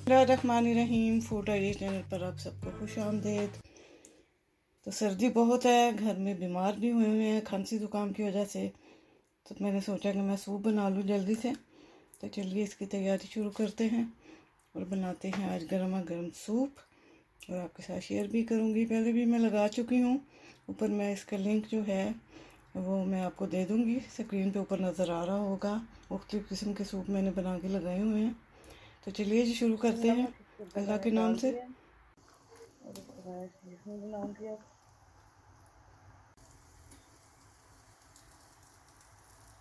बिस्मिल्लाहिर्रहमानिर्रहीम। Food idea channel पर आप सबको खुश आमदीद। तो सर्दी बहुत है, घर में बीमार भी हुए हुए हैं खांसी जुकाम की वजह से। तो मैंने सोचा कि मैं सूप बना लूँ जल्दी से। तो चलिए इसकी तैयारी शुरू करते हैं और बनाते हैं आज गर्मा गर्म सूप, और आपके साथ शेयर भी करूँगी। पहले भी मैं लगा चुकी हूँ, ऊपर मैं इसका लिंक जो है वो मैं आपको दे दूँगी। स्क्रीन पे ऊपर नज़र आ रहा होगा। मुख्तलिफ़ किस्म के सूप मैंने बना के लगाए हुए हैं। तो चलिए जी शुरू करते हैं अल्लाह के नाम से।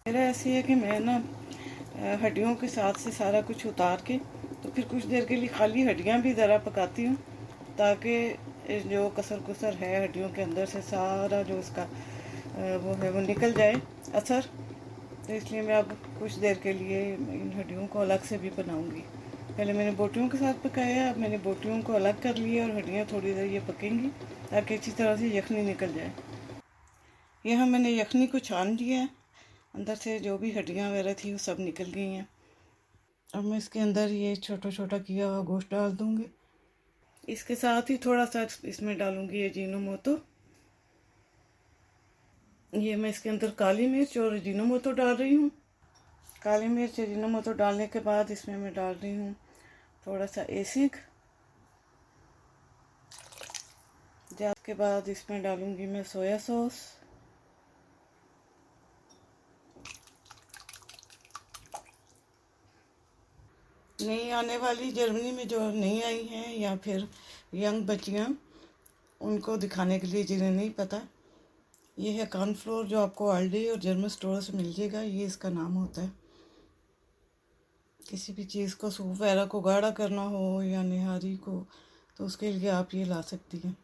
मेरा ऐसी है कि मैं ना हड्डियों के साथ से सारा कुछ उतार के तो फिर कुछ देर के लिए खाली हड्डियां भी ज़रा पकाती हूँ, ताकि जो कसर कुसर है हड्डियों के अंदर से सारा जो इसका वो है वो निकल जाए असर। तो इसलिए मैं अब कुछ देर के लिए इन हड्डियों को अलग से भी बनाऊंगी। पहले मैंने बोटियों के साथ पकाया, अब मैंने बोटियों को अलग कर लिया और हड्डियाँ थोड़ी देर ये पकेंगी ताकि अच्छी तरह से यखनी निकल जाए। यहाँ मैंने यखनी को छान लिया है, अंदर से जो भी हड्डियाँ वगैरह थी वो सब निकल गई हैं। अब मैं इसके अंदर ये छोटा छोटा किया हुआ गोश्त डाल दूँगी। इसके साथ ही थोड़ा सा इसमें डालूँगी अजीनोमोटो। ये मैं इसके अंदर काली मिर्च और अजीनोमोटो डाल रही हूँ। काली मिर्च अजीनोमोटो डालने के बाद इसमें मैं डाल रही हूँ थोड़ा सा एसिक। के बाद इसमें डालूँगी मैं सोया सॉस। नई आने वाली जर्मनी में जो नई आई हैं या फिर यंग बच्चियाँ, उनको दिखाने के लिए जिन्हें नहीं पता, ये है कॉर्नफ्लोर जो आपको आल्डी और जर्मन स्टोर से मिल जाएगा। ये इसका नाम होता है। किसी भी चीज़ को सूप वगैरह को गाढ़ा करना हो या निहारी को, तो उसके लिए आप ये ला सकती हैं।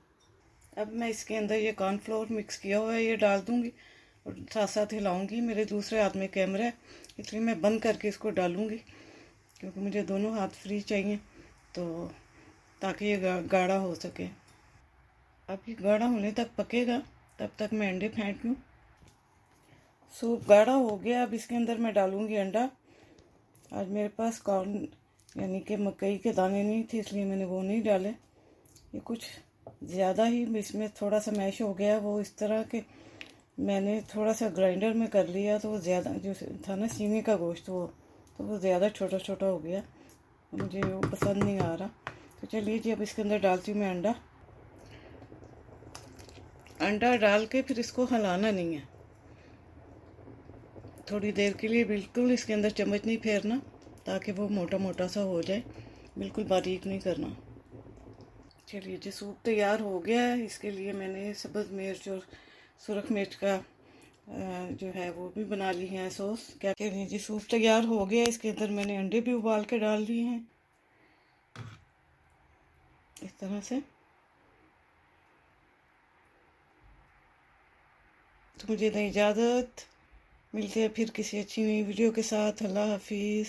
अब मैं इसके अंदर ये कॉर्नफ्लोर मिक्स किया हुआ है ये डाल दूँगी और साथ साथ हिलाऊँगी। मेरे दूसरे हाथ में कैमरा है इसलिए मैं बंद करके इसको डालूँगी, क्योंकि मुझे दोनों हाथ फ्री चाहिए, तो ताकि ये गाढ़ा हो सके। अब ये गाढ़ा होने तक पकेगा, तब तक मैं अंडे फेंट लूँ। सूप गाढ़ा हो गया, अब इसके अंदर मैं डालूँगी अंडा। आज मेरे पास कॉर्न यानी कि मकई के दाने नहीं थे, इसलिए मैंने वो नहीं डाले। ये कुछ ज़्यादा ही इसमें थोड़ा सा मैश हो गया, वो इस तरह के मैंने थोड़ा सा ग्राइंडर में कर लिया, तो वो ज़्यादा जो था ना सीने का गोश्त वो ज़्यादा छोटा छोटा हो गया, मुझे वो पसंद नहीं आ रहा। तो चलिए जी अब इसके अंदर डालती हूँ मैं अंडा डाल के फिर इसको हिलाना नहीं है थोड़ी देर के लिए। बिल्कुल इसके अंदर चम्मच नहीं फेरना, ताकि वो मोटा मोटा सा हो जाए, बिल्कुल बारीक नहीं करना। चलिए जी सूप तैयार हो गया है। इसके लिए मैंने सब्ज़ मिर्च और सुरख मिर्च का जो है वो भी बना ली है सॉस। क्या चलिए जी सूप तैयार हो गया। इसके अंदर मैंने अंडे भी उबाल के डाल दिए हैं इस तरह से। तो मुझे दें इजाज़त, मिलते हैं फिर किसी अच्छी नई वीडियो के साथ। अल्लाह हाफिज़।